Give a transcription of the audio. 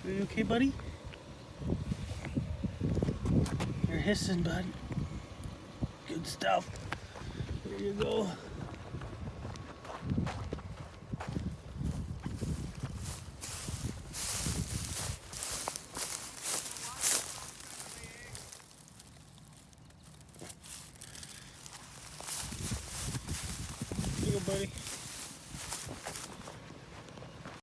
Are you okay, buddy? You're hissing, bud. Good stuff. Here you go. Here you go, buddy.